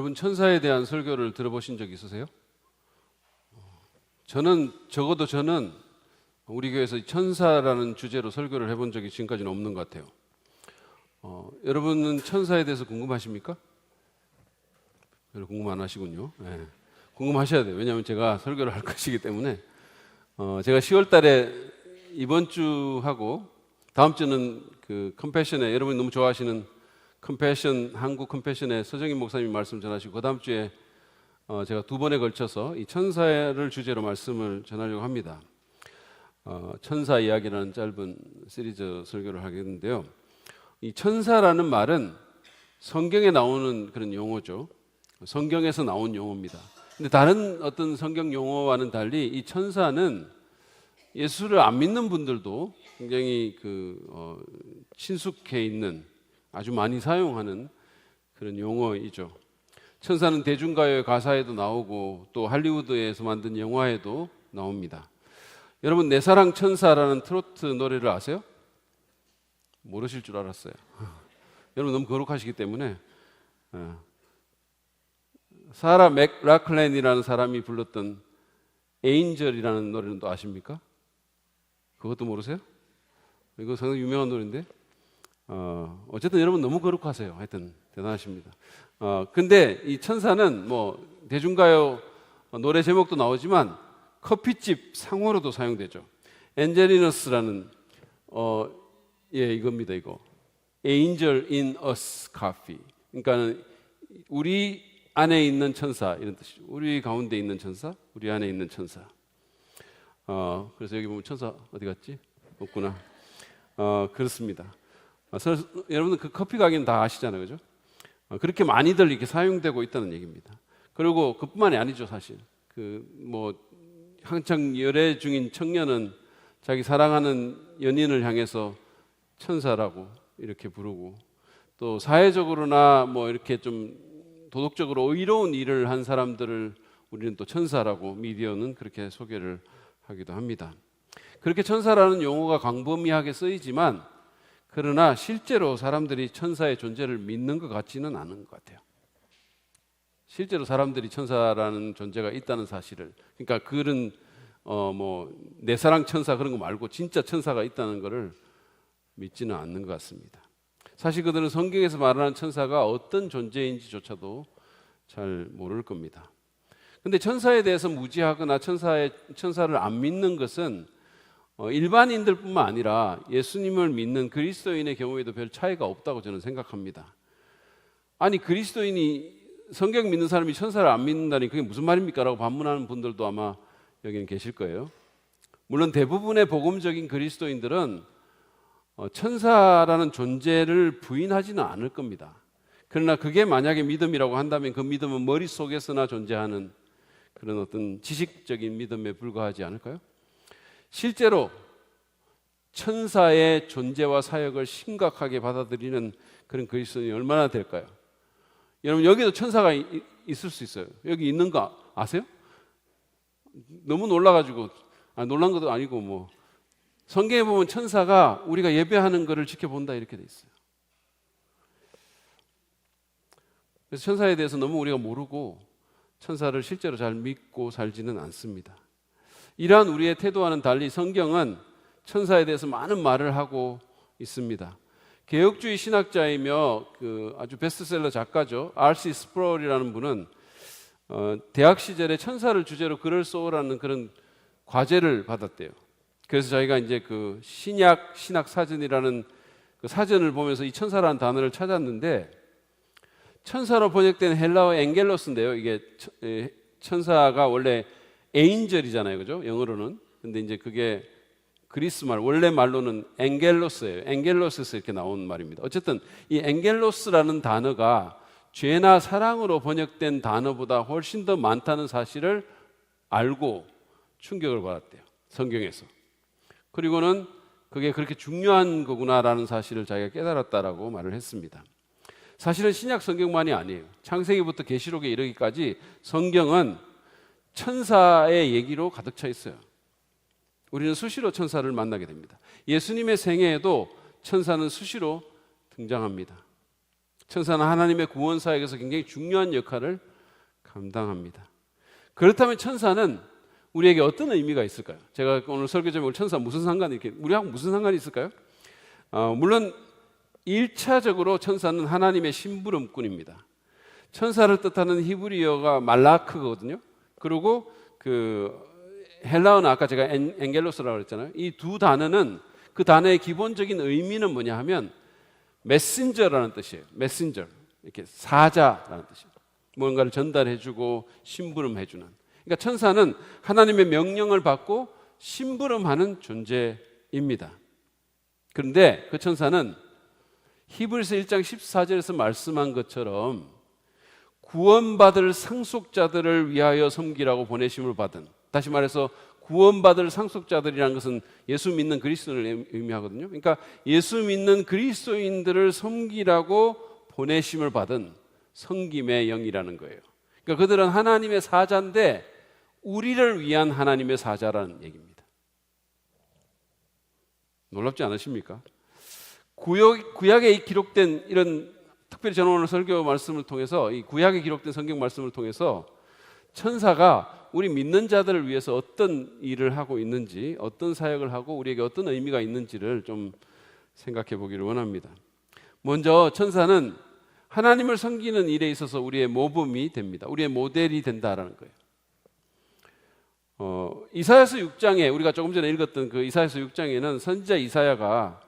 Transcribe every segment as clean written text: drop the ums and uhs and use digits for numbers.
여러분 천사에 대한 설교를 들어보신 적 있으세요? 적어도 저는 우리 교회에서 천사라는 주제로 설교를 해본 적이 지금까지는 없는 것 같아요. 여러분은 천사에 대해서 궁금하십니까? 별로 궁금 안 하시군요. 네. 궁금하셔야 돼요. 왜냐하면 제가 설교를 할 것이기 때문에. 제가 10월 달에 이번 주하고 다음 주는 그 컴패션에, 여러분이 너무 좋아하시는 컴패션, 한국 컴패션의 서정인 목사님 말씀 전하시고, 그 다음 주에 제가 두 번에 걸쳐서 이 천사를 주제로 말씀을 전하려고 합니다. 천사 이야기라는 짧은 시리즈 설교를 하겠는데요. 이 천사라는 말은 성경에 나오는 그런 용어죠. 성경에서 나온 용어입니다. 근데 다른 어떤 성경 용어와는 달리 이 천사는 예수를 안 믿는 분들도 굉장히 친숙해 있는, 아주 많이 사용하는 그런 용어이죠. 천사는 대중가요의 가사에도 나오고 또 할리우드에서 만든 영화에도 나옵니다. 여러분, 내 사랑 천사라는 트로트 노래를 아세요? 모르실 줄 알았어요. 여러분 너무 거룩하시기 때문에. 사라 맥락클랜이라는 사람이 불렀던 에인절이라는 노래는 또 아십니까? 그것도 모르세요? 이거 상당히 유명한 노래인데. 어쨌든 여러분 너무 거룩하세요. 하여튼 대단하십니다. 근데 이 천사는 뭐 대중가요 노래 제목도 나오지만 커피집 상호로도 사용되죠. 엔젤리너스라는 이겁니다. 이거 Angel in us coffee. 그러니까 우리 안에 있는 천사, 이런 뜻이죠. 우리 가운데 있는 천사, 우리 안에 있는 천사. 그래서 여기 보면 천사 어디 갔지? 없구나. 그렇습니다. 여러분들 그 커피 가게는 다 아시잖아요, 그죠? 그렇게 많이들 이렇게 사용되고 있다는 얘기입니다. 그리고 그뿐만이 아니죠, 사실. 한창 열애 중인 청년은 자기 사랑하는 연인을 향해서 천사라고 이렇게 부르고, 또 사회적으로나 이렇게 좀 도덕적으로 의로운 일을 한 사람들을 우리는 또 천사라고, 미디어는 그렇게 소개를 하기도 합니다. 그렇게 천사라는 용어가 광범위하게 쓰이지만, 그러나 실제로 사람들이 천사의 존재를 믿는 것 같지는 않은 것 같아요. 실제로 사람들이 천사라는 존재가 있다는 사실을, 그러니까 그런 내 사랑 천사 그런 거 말고 진짜 천사가 있다는 것을 믿지는 않는 것 같습니다. 사실 그들은 성경에서 말하는 천사가 어떤 존재인지조차도 잘 모를 겁니다. 근데 천사에 대해서 무지하거나 천사를 안 믿는 것은 일반인들뿐만 아니라 예수님을 믿는 그리스도인의 경우에도 별 차이가 없다고 저는 생각합니다. 아니, 그리스도인이, 성경 믿는 사람이 천사를 안 믿는다니 그게 무슨 말입니까? 라고 반문하는 분들도 아마 여기는 계실 거예요. 물론 대부분의 복음적인 그리스도인들은 천사라는 존재를 부인하지는 않을 겁니다. 그러나 그게 만약에 믿음이라고 한다면 그 믿음은 머릿속에서나 존재하는 그런 어떤 지식적인 믿음에 불과하지 않을까요? 실제로 천사의 존재와 사역을 심각하게 받아들이는 그런 그리스도인이 얼마나 될까요? 여러분, 여기도 천사가 있을 수 있어요. 여기 있는 거 아세요? 너무 놀라가지고, 놀란 것도 아니고 성경에 보면 천사가 우리가 예배하는 것을 지켜본다 이렇게 돼 있어요. 그래서 천사에 대해서 너무 우리가 모르고 천사를 실제로 잘 믿고 살지는 않습니다. 이러한 우리의 태도와는 달리 성경은 천사에 대해서 많은 말을 하고 있습니다. 개혁주의 신학자이며 아주 베스트셀러 작가죠. R.C. 스프롤이라는 분은 대학 시절에 천사를 주제로 글을 써오라는 그런 과제를 받았대요. 그래서 자기가 이제 그 신약 사전이라는 그 사전을 보면서 이 천사라는 단어를 찾았는데, 천사로 번역된 헬라어 엔겔로스인데요. 이게 천사가 원래 에인절이잖아요, 그죠? 영어로는. 근데 이제 그게 그리스 말, 원래 말로는 엔겔로스예요. 엔겔로스에서 이렇게 나온 말입니다. 어쨌든 이 엔겔로스라는 단어가 죄나 사랑으로 번역된 단어보다 훨씬 더 많다는 사실을 알고 충격을 받았대요, 성경에서. 그리고는 그게 그렇게 중요한 거구나라는 사실을 자기가 깨달았다라고 말을 했습니다. 사실은 신약 성경만이 아니에요. 창세기부터 계시록에 이르기까지 성경은 천사의 얘기로 가득 차 있어요. 우리는 수시로 천사를 만나게 됩니다. 예수님의 생애에도 천사는 수시로 등장합니다. 천사는 하나님의 구원 사역에서 굉장히 중요한 역할을 감당합니다. 그렇다면 천사는 우리에게 어떤 의미가 있을까요? 제가 오늘 설교 제목을 천사 무슨 상관이 이렇게 우리하고 무슨 상관이 있을까요? 물론 1차적으로 천사는 하나님의 심부름꾼입니다. 천사를 뜻하는 히브리어가 말라크거든요. 그리고 그 헬라어는 아까 제가 엔겔로스라고 그랬잖아요. 이 두 단어는 그 단어의 기본적인 의미는 뭐냐 하면 메신저라는 뜻이에요. 메신저, 이렇게 사자라는 뜻이에요. 뭔가를 전달해주고 심부름해주는. 그러니까 천사는 하나님의 명령을 받고 심부름하는 존재입니다. 그런데 그 천사는 히브리서 1장 14절에서 말씀한 것처럼 구원받을 상속자들을 위하여 섬기라고 보내심을 받은, 다시 말해서 구원받을 상속자들이라는 것은 예수 믿는 그리스도인을 의미하거든요. 그러니까 예수 믿는 그리스도인들을 섬기라고 보내심을 받은 섬김의 영이라는 거예요. 그러니까 그들은 하나님의 사자인데 우리를 위한 하나님의 사자라는 얘기입니다. 놀랍지 않으십니까? 구약에 기록된 이런, 특별히 저는 오늘 설교 말씀을 통해서 이 구약에 기록된 성경 말씀을 통해서 천사가 우리 믿는 자들을 위해서 어떤 일을 하고 있는지, 어떤 사역을 하고 우리에게 어떤 의미가 있는지를 좀 생각해 보기를 원합니다. 먼저 천사는 하나님을 섬기는 일에 있어서 우리의 모범이 됩니다. 우리의 모델이 된다라는 거예요. 이사야서 6장에 우리가 조금 전에 읽었던 그 이사야서 6장에는 선지자 이사야가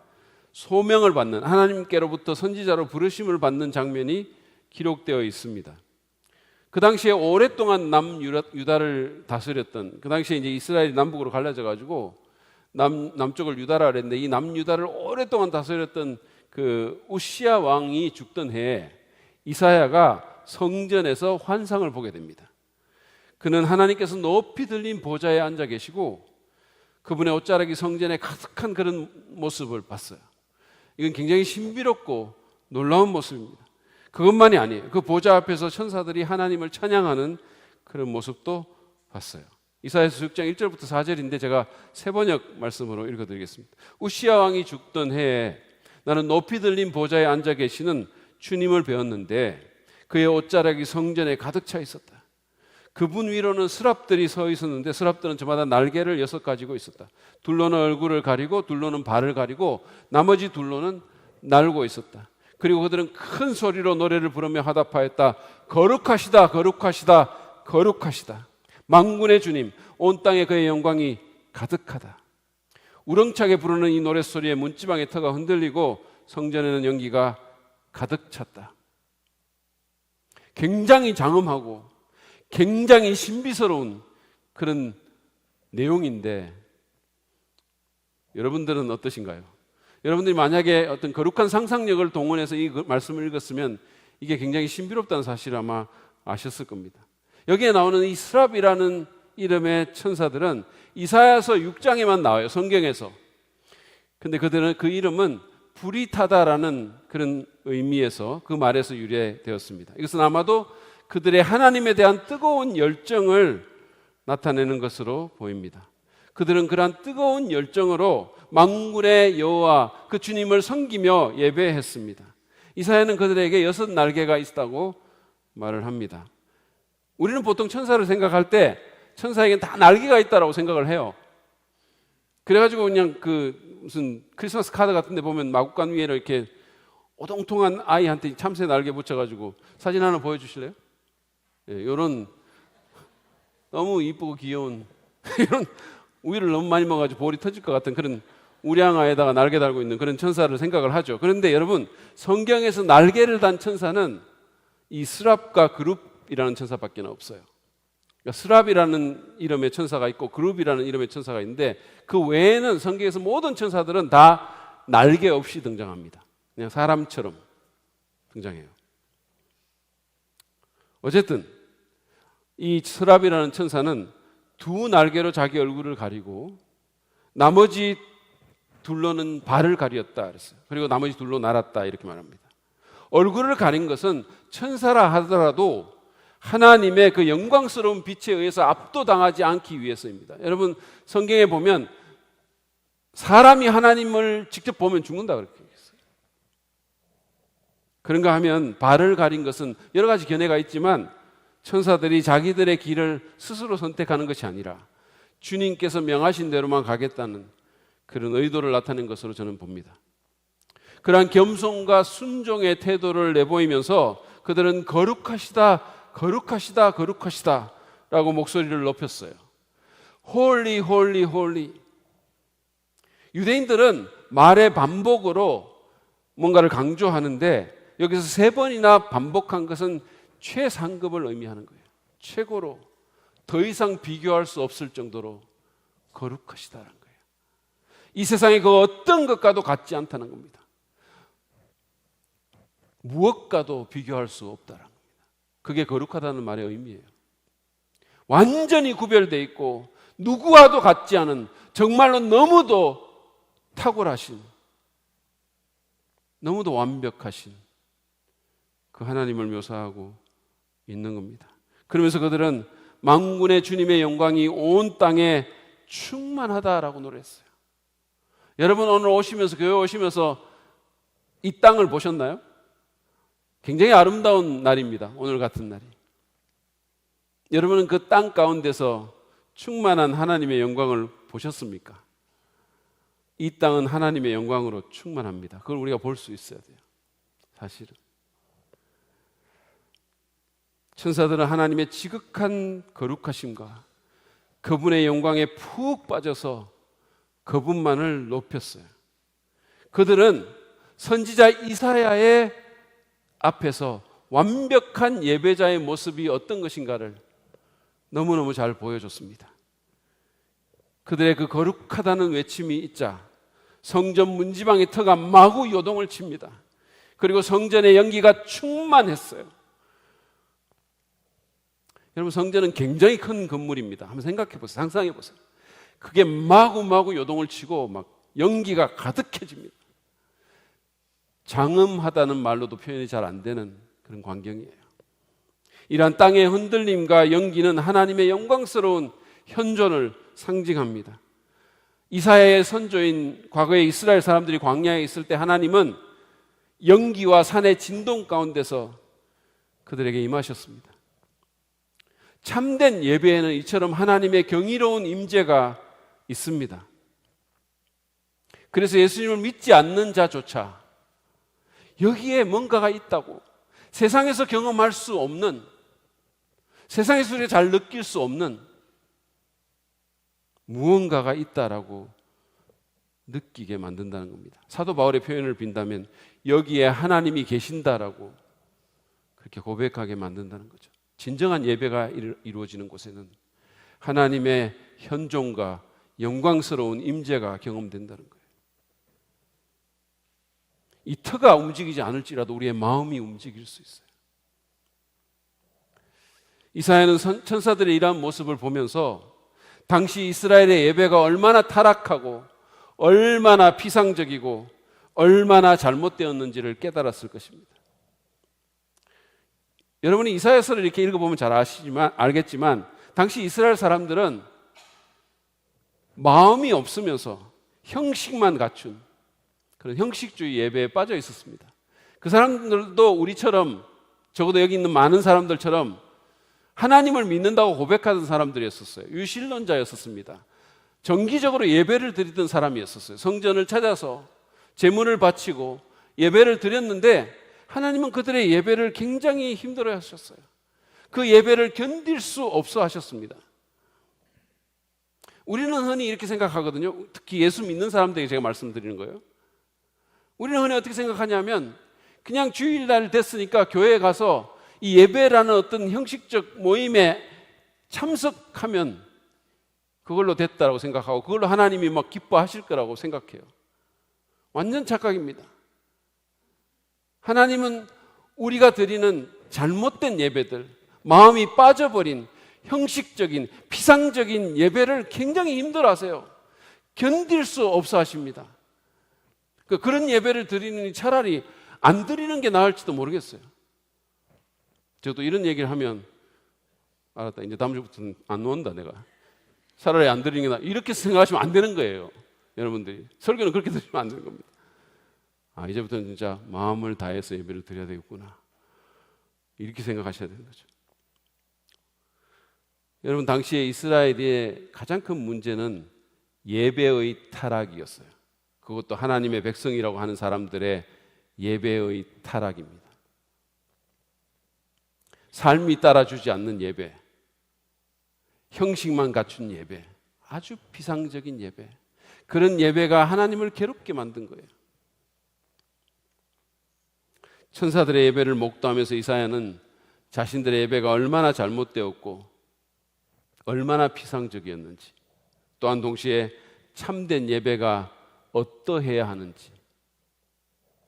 소명을 받는, 하나님께로부터 선지자로 부르심을 받는 장면이 기록되어 있습니다. 그 당시에 오랫동안 남유다를 다스렸던, 그 당시에 이제 이스라엘이 남북으로 갈라져 가지고 남쪽을 유다라 그랬는데, 이 남유다를 오랫동안 다스렸던 그 우시야 왕이 죽던 해에 이사야가 성전에서 환상을 보게 됩니다. 그는 하나님께서 높이 들린 보좌에 앉아 계시고 그분의 옷자락이 성전에 가득한 그런 모습을 봤어요. 이건 굉장히 신비롭고 놀라운 모습입니다. 그것만이 아니에요. 그 보좌 앞에서 천사들이 하나님을 찬양하는 그런 모습도 봤어요. 이사야서 6장 1절부터 4절인데 제가 세번역 말씀으로 읽어드리겠습니다. 우시야 왕이 죽던 해에 나는 높이 들린 보좌에 앉아 계시는 주님을 배웠는데 그의 옷자락이 성전에 가득 차 있었다. 그분 위로는 스랍들이 서 있었는데 스랍들은 저마다 날개를 6 가지고 있었다. 둘로는 얼굴을 가리고 둘로는 발을 가리고 나머지 둘로는 날고 있었다. 그리고 그들은 큰 소리로 노래를 부르며 화답하였다. 거룩하시다, 거룩하시다, 거룩하시다. 만군의 주님, 온 땅에 그의 영광이 가득하다. 우렁차게 부르는 이 노랫소리에 문지방의 터가 흔들리고 성전에는 연기가 가득 찼다. 굉장히 장엄하고 굉장히 신비스러운 그런 내용인데 여러분들은 어떠신가요? 여러분들이 만약에 어떤 거룩한 상상력을 동원해서 이 말씀을 읽었으면 이게 굉장히 신비롭다는 사실을 아마 아셨을 겁니다. 여기에 나오는 이 스랍이라는 이름의 천사들은 이사야서 6장에만 나와요, 성경에서. 근데 그들은 그 이름은 불이 타다라는 그런 의미에서, 그 말에서 유래되었습니다. 이것은 아마도 그들의 하나님에 대한 뜨거운 열정을 나타내는 것으로 보입니다. 그들은 그러한 뜨거운 열정으로 만군의 여호와 그 주님을 섬기며 예배했습니다. 이사야는 그들에게 6 날개가 있다고 말을 합니다. 우리는 보통 천사를 생각할 때 천사에게는 다 날개가 있다라고 생각을 해요. 그래가지고 그냥 그 무슨 크리스마스 카드 같은 데 보면 마구간 위에 이렇게 오동통한 아이한테 참새 날개 붙여가지고 사진 하나 보여주실래요? 이런 너무 이쁘고 귀여운 이런 우유를 너무 많이 먹어가지고 볼이 터질 것 같은 그런 우량아에다가 날개 달고 있는 그런 천사를 생각을 하죠. 그런데 여러분, 성경에서 날개를 단 천사는 이 스랍과 그룹이라는 천사밖에 없어요. 그러니까 스랍이라는 이름의 천사가 있고 그룹이라는 이름의 천사가 있는데 그 외에는 성경에서 모든 천사들은 다 날개 없이 등장합니다. 그냥 사람처럼 등장해요. 어쨌든 이 스랍이라는 천사는 2 날개로 자기 얼굴을 가리고 나머지 둘로는 발을 가리었다 그랬어요. 그리고 나머지 둘로 날았다 이렇게 말합니다. 얼굴을 가린 것은 천사라 하더라도 하나님의 그 영광스러운 빛에 의해서 압도당하지 않기 위해서입니다. 여러분, 성경에 보면 사람이 하나님을 직접 보면 죽는다 그렇게 했어요. 그런가 하면 발을 가린 것은 여러 가지 견해가 있지만 천사들이 자기들의 길을 스스로 선택하는 것이 아니라 주님께서 명하신 대로만 가겠다는 그런 의도를 나타낸 것으로 저는 봅니다. 그러한 겸손과 순종의 태도를 내보이면서 그들은 거룩하시다, 거룩하시다, 거룩하시다 라고 목소리를 높였어요. 홀리, 홀리, 홀리. 유대인들은 말의 반복으로 뭔가를 강조하는데 여기서 3번이나 반복한 것은 최상급을 의미하는 거예요. 최고로 더 이상 비교할 수 없을 정도로 거룩하시다는 거예요. 이 세상의 그 어떤 것과도 같지 않다는 겁니다. 무엇과도 비교할 수 없다는 겁니다. 그게 거룩하다는 말의 의미예요. 완전히 구별되어 있고 누구와도 같지 않은, 정말로 너무도 탁월하신, 너무도 완벽하신 그 하나님을 묘사하고 있는 겁니다. 그러면서 그들은 만군의 주님의 영광이 온 땅에 충만하다라고 노래했어요. 여러분 오늘 오시면서, 교회 오시면서 이 땅을 보셨나요? 굉장히 아름다운 날입니다. 오늘 같은 날이. 여러분은 그 땅 가운데서 충만한 하나님의 영광을 보셨습니까? 이 땅은 하나님의 영광으로 충만합니다. 그걸 우리가 볼 수 있어야 돼요. 사실은 천사들은 하나님의 지극한 거룩하심과 그분의 영광에 푹 빠져서 그분만을 높였어요. 그들은 선지자 이사야의 앞에서 완벽한 예배자의 모습이 어떤 것인가를 너무너무 잘 보여줬습니다. 그들의 그 거룩하다는 외침이 있자 성전 문지방의 터가 마구 요동을 칩니다. 그리고 성전의 연기가 충만했어요. 여러분, 성전은 굉장히 큰 건물입니다. 한번 생각해 보세요. 상상해 보세요. 그게 마구마구 요동을 치고 막 연기가 가득해집니다. 장엄하다는 말로도 표현이 잘 안 되는 그런 광경이에요. 이러한 땅의 흔들림과 연기는 하나님의 영광스러운 현존을 상징합니다. 이사야의 선조인 과거의 이스라엘 사람들이 광야에 있을 때 하나님은 연기와 산의 진동 가운데서 그들에게 임하셨습니다. 참된 예배에는 이처럼 하나님의 경이로운 임재가 있습니다. 그래서 예수님을 믿지 않는 자조차 여기에 뭔가가 있다고, 세상에서 경험할 수 없는, 세상에서 우리가 잘 느낄 수 없는 무언가가 있다라고 느끼게 만든다는 겁니다. 사도 바울의 표현을 빈다면 여기에 하나님이 계신다라고 그렇게 고백하게 만든다는 거죠. 진정한 예배가 이루어지는 곳에는 하나님의 현존과 영광스러운 임재가 경험된다는 거예요. 이 터가 움직이지 않을지라도 우리의 마음이 움직일 수 있어요. 이사야는 천사들의 이러한 모습을 보면서 당시 이스라엘의 예배가 얼마나 타락하고 얼마나 피상적이고 얼마나 잘못되었는지를 깨달았을 것입니다. 여러분이 이사야서를 이렇게 읽어보면 잘 알겠지만 당시 이스라엘 사람들은 마음이 없으면서 형식만 갖춘 그런 형식주의 예배에 빠져 있었습니다. 그 사람들도 우리처럼, 적어도 여기 있는 많은 사람들처럼 하나님을 믿는다고 고백하던 사람들이었어요. 유신론자였습니다. 정기적으로 예배를 드리던 사람이었어요. 성전을 찾아서 제물을 바치고 예배를 드렸는데 하나님은 그들의 예배를 굉장히 힘들어 하셨어요. 그 예배를 견딜 수 없어 하셨습니다. 우리는 흔히 이렇게 생각하거든요. 특히 예수 믿는 사람들에게 제가 말씀드리는 거예요. 우리는 흔히 어떻게 생각하냐면 그냥 주일날 됐으니까 교회에 가서 이 예배라는 어떤 형식적 모임에 참석하면 그걸로 됐다라고 생각하고 그걸로 하나님이 막 기뻐하실 거라고 생각해요. 완전 착각입니다. 하나님은 우리가 드리는 잘못된 예배들, 마음이 빠져버린 형식적인 피상적인 예배를 굉장히 힘들어하세요. 견딜 수 없어 하십니다. 그런 예배를 드리는 차라리 안 드리는 게 나을지도 모르겠어요. 저도 이런 얘기를 하면 알았다, 이제 다음 주부터는 안 온다 내가. 차라리 안 드리는 게 나아. 이렇게 생각하시면 안 되는 거예요. 여러분들이 설교는 그렇게 드리면 안 되는 겁니다. 이제부터는 진짜 마음을 다해서 예배를 드려야 되겠구나. 이렇게 생각하셔야 되는 거죠. 여러분, 당시에 이스라엘의 가장 큰 문제는 예배의 타락이었어요. 그것도 하나님의 백성이라고 하는 사람들의 예배의 타락입니다. 삶이 따라주지 않는 예배, 형식만 갖춘 예배, 아주 비상적인 예배, 그런 예배가 하나님을 괴롭게 만든 거예요. 천사들의 예배를 목도하면서 이사야는 자신들의 예배가 얼마나 잘못되었고 얼마나 비상적이었는지, 또한 동시에 참된 예배가 어떠해야 하는지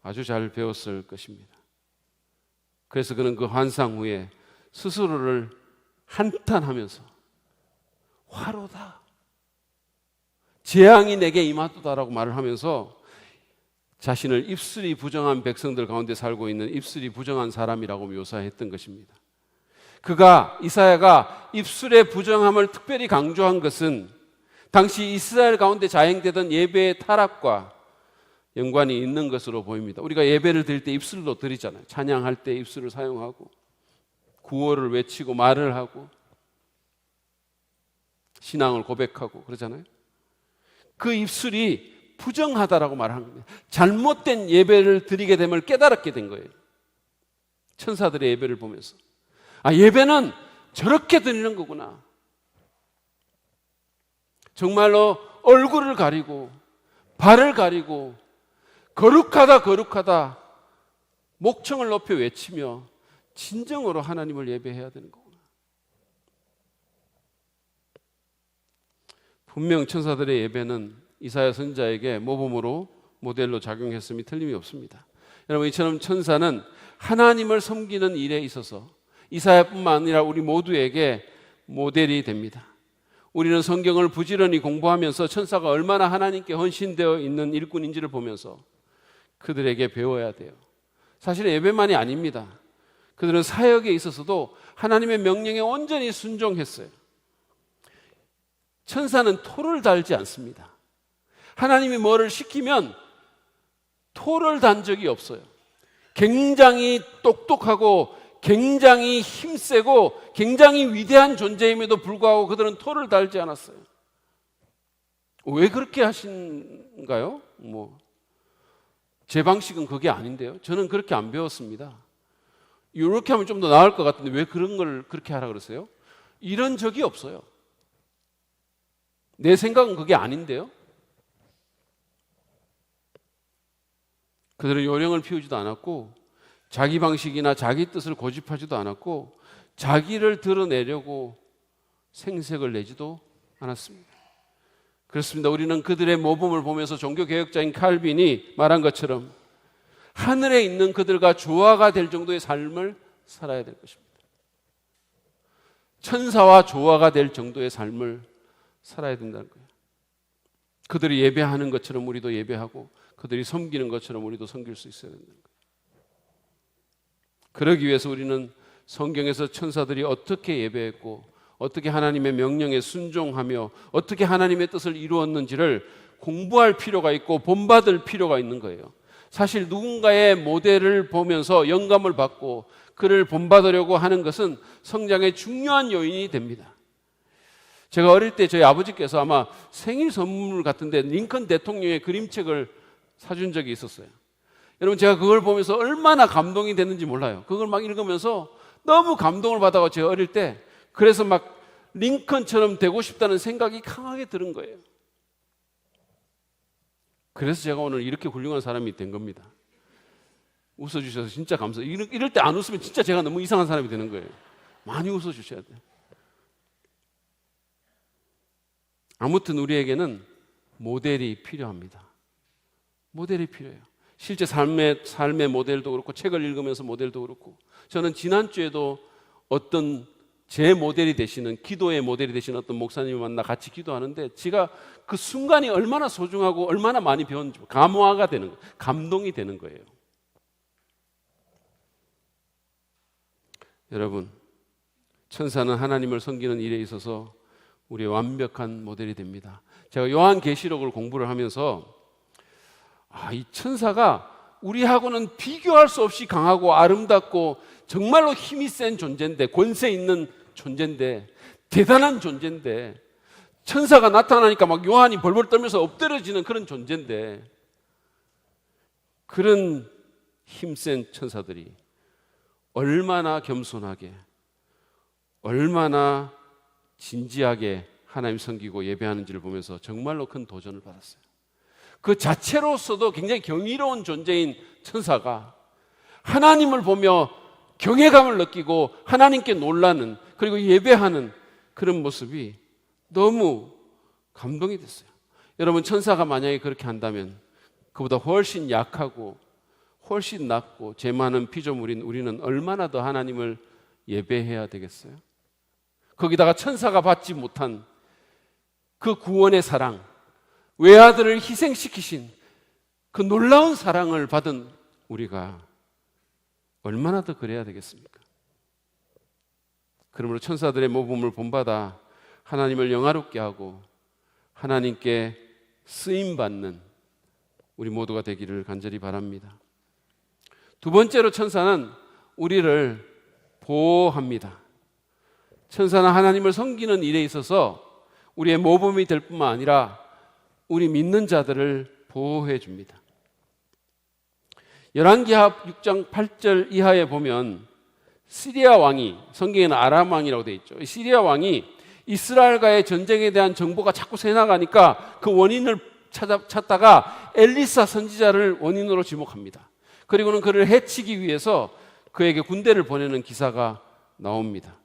아주 잘 배웠을 것입니다. 그래서 그는 그 환상 후에 스스로를 한탄하면서 화로다, 재앙이 내게 임하도다라고 말을 하면서 자신을 입술이 부정한 백성들 가운데 살고 있는 입술이 부정한 사람이라고 묘사했던 것입니다. 이사야가 입술의 부정함을 특별히 강조한 것은 당시 이스라엘 가운데 자행되던 예배의 타락과 연관이 있는 것으로 보입니다. 우리가 예배를 드릴 때 입술로 드리잖아요. 찬양할 때 입술을 사용하고 구호를 외치고 말을 하고 신앙을 고백하고 그러잖아요. 그 입술이 부정하다라고 말하는 거예요. 잘못된 예배를 드리게 됨을 깨달았게 된 거예요. 천사들의 예배를 보면서 예배는 저렇게 드리는 거구나. 정말로 얼굴을 가리고 발을 가리고 거룩하다 거룩하다 목청을 높여 외치며 진정으로 하나님을 예배해야 되는 거구나. 분명 천사들의 예배는 이사야 선지자에게 모범으로 모델로 작용했음이 틀림이 없습니다. 여러분, 이처럼 천사는 하나님을 섬기는 일에 있어서 이사야뿐만 아니라 우리 모두에게 모델이 됩니다. 우리는 성경을 부지런히 공부하면서 천사가 얼마나 하나님께 헌신되어 있는 일꾼인지를 보면서 그들에게 배워야 돼요. 사실 예배만이 아닙니다. 그들은 사역에 있어서도 하나님의 명령에 온전히 순종했어요. 천사는 토를 달지 않습니다. 하나님이 뭐를 시키면 토를 단 적이 없어요. 굉장히 똑똑하고 굉장히 힘세고 굉장히 위대한 존재임에도 불구하고 그들은 토를 달지 않았어요. 왜 그렇게 하신가요? 제 방식은 그게 아닌데요. 저는 그렇게 안 배웠습니다. 이렇게 하면 좀 더 나을 것 같은데 왜 그런 걸 그렇게 하라 그러세요? 이런 적이 없어요. 내 생각은 그게 아닌데요. 그들은 요령을 피우지도 않았고 자기 방식이나 자기 뜻을 고집하지도 않았고 자기를 드러내려고 생색을 내지도 않았습니다. 그렇습니다. 우리는 그들의 모범을 보면서 종교개혁자인 칼빈이 말한 것처럼 하늘에 있는 그들과 조화가 될 정도의 삶을 살아야 될 것입니다. 천사와 조화가 될 정도의 삶을 살아야 된다는 거예요. 그들이 예배하는 것처럼 우리도 예배하고 그들이 섬기는 것처럼 우리도 섬길 수 있어야 된다는 거예요. 그러기 위해서 우리는 성경에서 천사들이 어떻게 예배했고 어떻게 하나님의 명령에 순종하며 어떻게 하나님의 뜻을 이루었는지를 공부할 필요가 있고 본받을 필요가 있는 거예요. 사실 누군가의 모델을 보면서 영감을 받고 그를 본받으려고 하는 것은 성장의 중요한 요인이 됩니다. 제가 어릴 때 저희 아버지께서 아마 생일 선물 같은데 링컨 대통령의 그림책을 사준 적이 있었어요. 여러분, 제가 그걸 보면서 얼마나 감동이 됐는지 몰라요. 그걸 막 읽으면서 너무 감동을 받아서 제가 어릴 때 그래서 막 링컨처럼 되고 싶다는 생각이 강하게 들은 거예요. 그래서 제가 오늘 이렇게 훌륭한 사람이 된 겁니다. 웃어주셔서 진짜 감사해요. 이럴 때 안 웃으면 진짜 제가 너무 이상한 사람이 되는 거예요. 많이 웃어주셔야 돼요. 아무튼 우리에게는 모델이 필요합니다. 모델이 필요해요. 실제 삶의 모델도 그렇고 책을 읽으면서 모델도 그렇고 저는 지난주에도 어떤 제 모델이 되시는 기도의 모델이 되시는 어떤 목사님을 만나 같이 기도하는데 제가 그 순간이 얼마나 소중하고 얼마나 많이 배웠는지 감화가 되는 거예요. 감동이 되는 거예요. 여러분, 천사는 하나님을 섬기는 일에 있어서 우리의 완벽한 모델이 됩니다. 제가 요한계시록을 공부를 하면서 이 천사가 우리하고는 비교할 수 없이 강하고 아름답고 정말로 힘이 센 존재인데, 권세 있는 존재인데, 대단한 존재인데, 천사가 나타나니까 막 요한이 벌벌 떨면서 엎드려지는 그런 존재인데, 그런 힘센 천사들이 얼마나 겸손하게, 얼마나 진지하게 하나님 섬기고 예배하는지를 보면서 정말로 큰 도전을 받았어요. 그 자체로서도 굉장히 경이로운 존재인 천사가 하나님을 보며 경외감을 느끼고 하나님께 놀라는, 그리고 예배하는 그런 모습이 너무 감동이 됐어요. 여러분, 천사가 만약에 그렇게 한다면 그보다 훨씬 약하고 훨씬 낮고 죄 많은 피조물인 우리는 얼마나 더 하나님을 예배해야 되겠어요? 거기다가 천사가 받지 못한 그 구원의 사랑, 외아들을 희생시키신 그 놀라운 사랑을 받은 우리가 얼마나 더 그래야 되겠습니까? 그러므로 천사들의 모범을 본받아 하나님을 영화롭게 하고 하나님께 쓰임받는 우리 모두가 되기를 간절히 바랍니다. 두 번째로, 천사는 우리를 보호합니다. 천사는 하나님을 섬기는 일에 있어서 우리의 모범이 될 뿐만 아니라 우리 믿는 자들을 보호해 줍니다. 열왕기하 6장 8절 이하에 보면 시리아 왕이, 성경에는 아람 왕이라고 되어 있죠. 시리아 왕이 이스라엘과의 전쟁에 대한 정보가 자꾸 새나가니까 그 원인을 찾다가 엘리사 선지자를 원인으로 지목합니다. 그리고는 그를 해치기 위해서 그에게 군대를 보내는 기사가 나옵니다.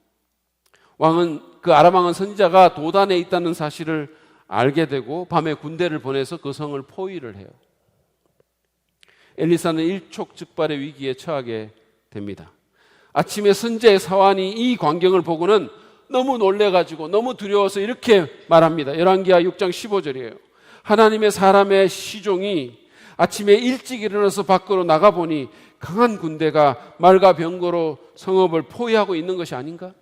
그 아람 왕은 선지자가 도단에 있다는 사실을 알게 되고 밤에 군대를 보내서 그 성을 포위를 해요. 엘리사는 일촉즉발의 위기에 처하게 됩니다. 아침에 선지자의 사환이 이 광경을 보고는 너무 놀래가지고 너무 두려워서 이렇게 말합니다. 열왕기하 6장 15절이에요. 하나님의 사람의 시종이 아침에 일찍 일어나서 밖으로 나가보니 강한 군대가 말과 병거로 성읍을 포위하고 있는 것이 아닌가?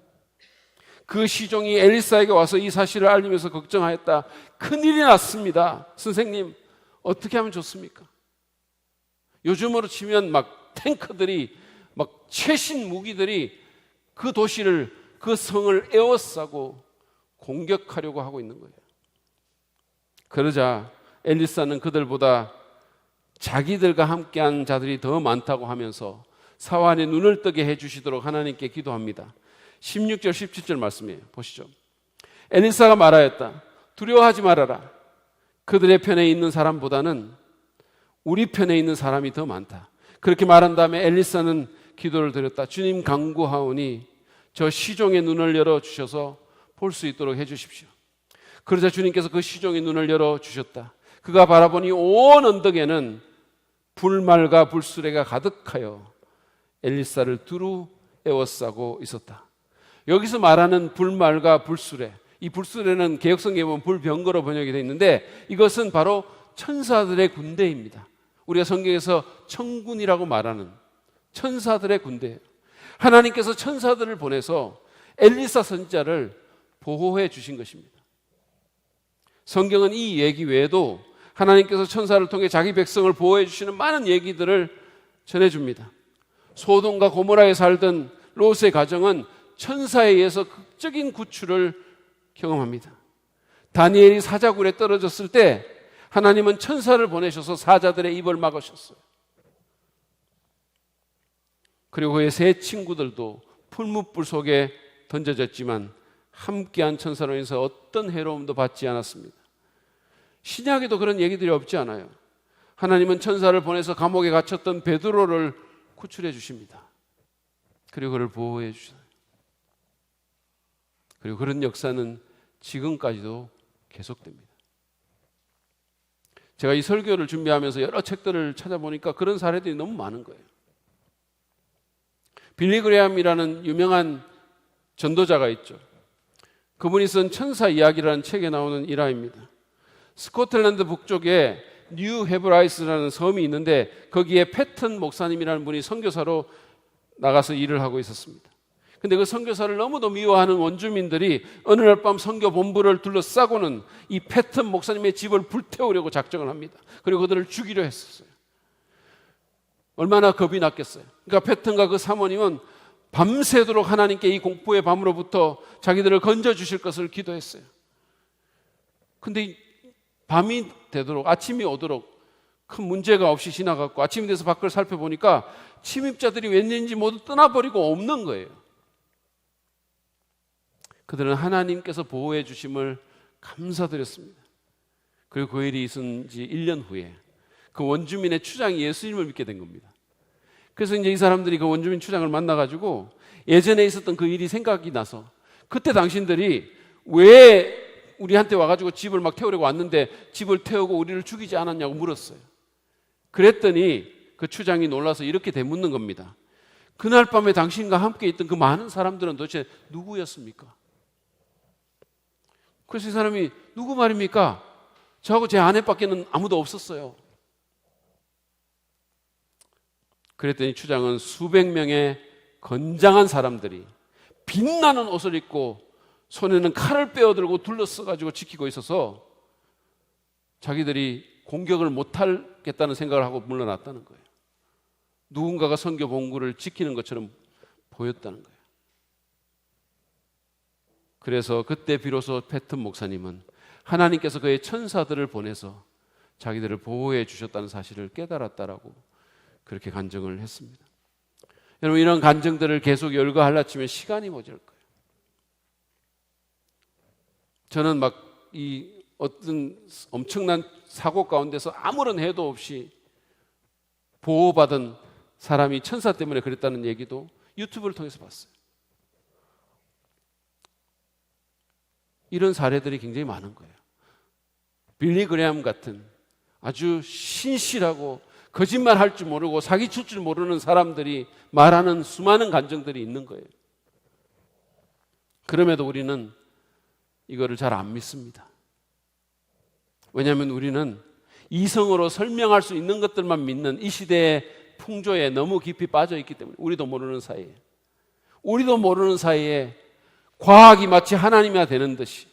그 시종이 엘리사에게 와서 이 사실을 알리면서 걱정하였다. 큰일이 났습니다. 선생님, 어떻게 하면 좋습니까? 요즘으로 치면 막 탱크들이, 막 최신 무기들이 그 도시를, 그 성을 에워싸고 공격하려고 하고 있는 거예요. 그러자 엘리사는 그들보다 자기들과 함께한 자들이 더 많다고 하면서 사환의 눈을 뜨게 해주시도록 하나님께 기도합니다. 16절 17절 말씀이에요. 보시죠. 엘리사가 말하였다. 두려워하지 말아라. 그들의 편에 있는 사람보다는 우리 편에 있는 사람이 더 많다. 그렇게 말한 다음에 엘리사는 기도를 드렸다. 주님, 간구하오니 저 시종의 눈을 열어주셔서 볼 수 있도록 해주십시오. 그러자 주님께서 그 시종의 눈을 열어주셨다. 그가 바라보니 온 언덕에는 불말과 불수레가 가득하여 엘리사를 두루 에워싸고 있었다. 여기서 말하는 불말과 불수레, 이 불수레는 개역성경에 보면 불병거로 번역이 되어 있는데 이것은 바로 천사들의 군대입니다. 우리가 성경에서 천군이라고 말하는 천사들의 군대예요. 하나님께서 천사들을 보내서 엘리사 선지자를 보호해 주신 것입니다. 성경은 이 얘기 외에도 하나님께서 천사를 통해 자기 백성을 보호해 주시는 많은 얘기들을 전해줍니다. 소돔과 고모라에 살던 롯의 가정은 천사에 의해서 극적인 구출을 경험합니다. 다니엘이 사자굴에 떨어졌을 때 하나님은 천사를 보내셔서 사자들의 입을 막으셨어요. 그리고 그의 세 친구들도 풀무불 속에 던져졌지만 함께한 천사로 인해서 어떤 해로움도 받지 않았습니다. 신약에도 그런 얘기들이 없지 않아요. 하나님은 천사를 보내서 감옥에 갇혔던 베드로를 구출해 주십니다. 그리고 그를 보호해 주셔요. 그리고 그런 역사는 지금까지도 계속됩니다. 제가 이 설교를 준비하면서 여러 책들을 찾아보니까 그런 사례들이 너무 많은 거예요. 빌리 그레함이라는 유명한 전도자가 있죠. 그분이 쓴 천사 이야기라는 책에 나오는 일화입니다. 스코틀랜드 북쪽에 뉴 헤브라이스라는 섬이 있는데 거기에 패튼 목사님이라는 분이 선교사로 나가서 일을 하고 있었습니다. 근데 그 선교사를 너무도 미워하는 원주민들이 어느 날 밤 선교 본부를 둘러싸고는 이 패튼 목사님의 집을 불태우려고 작정을 합니다. 그리고 그들을 죽이려 했었어요. 얼마나 겁이 났겠어요. 그러니까 패턴과 그 사모님은 밤새도록 하나님께 이 공포의 밤으로부터 자기들을 건져주실 것을 기도했어요. 근데 밤이 되도록, 아침이 오도록 큰 문제가 없이 지나갔고, 아침이 돼서 밖을 살펴보니까 침입자들이 웬일인지 모두 떠나버리고 없는 거예요. 그들은 하나님께서 보호해 주심을 감사드렸습니다. 그리고 그 일이 있은 지 1년 후에 그 원주민의 추장이 예수님을 믿게 된 겁니다. 그래서 이제 이 사람들이 그 원주민 추장을 만나가지고 예전에 있었던 그 일이 생각이 나서, 그때 당신들이 왜 우리한테 와가지고 집을 막 태우려고 왔는데 집을 태우고 우리를 죽이지 않았냐고 물었어요. 그랬더니 그 추장이 놀라서 이렇게 되묻는 겁니다. 그날 밤에 당신과 함께 있던 그 많은 사람들은 도대체 누구였습니까? 그래서 이 사람이 누구 말입니까? 저하고 제 아내밖에는 아무도 없었어요. 그랬더니 추장은 수백 명의 건장한 사람들이 빛나는 옷을 입고 손에는 칼을 빼어들고 둘러싸가지고 지키고 있어서 자기들이 공격을 못하겠다는 생각을 하고 물러났다는 거예요. 누군가가 선교 본구를 지키는 것처럼 보였다는 거예요. 그래서 그때 비로소 패튼 목사님은 하나님께서 그의 천사들을 보내서 자기들을 보호해 주셨다는 사실을 깨달았다라고 그렇게 간증을 했습니다. 여러분, 이런 간증들을 계속 열거하려 치면 시간이 모자랄 거예요. 저는 막 이 어떤 엄청난 사고 가운데서 아무런 해도 없이 보호받은 사람이 천사 때문에 그랬다는 얘기도 유튜브를 통해서 봤어요. 이런 사례들이 굉장히 많은 거예요. 빌리 그레함 같은 아주 신실하고 거짓말할 줄 모르고 사기칠 줄 모르는 사람들이 말하는 수많은 간증들이 있는 거예요. 그럼에도 우리는 이거를 잘 안 믿습니다. 왜냐하면 우리는 이성으로 설명할 수 있는 것들만 믿는 이 시대의 풍조에 너무 깊이 빠져 있기 때문에, 우리도 모르는 사이에 과학이 마치 하나님이 되는 듯이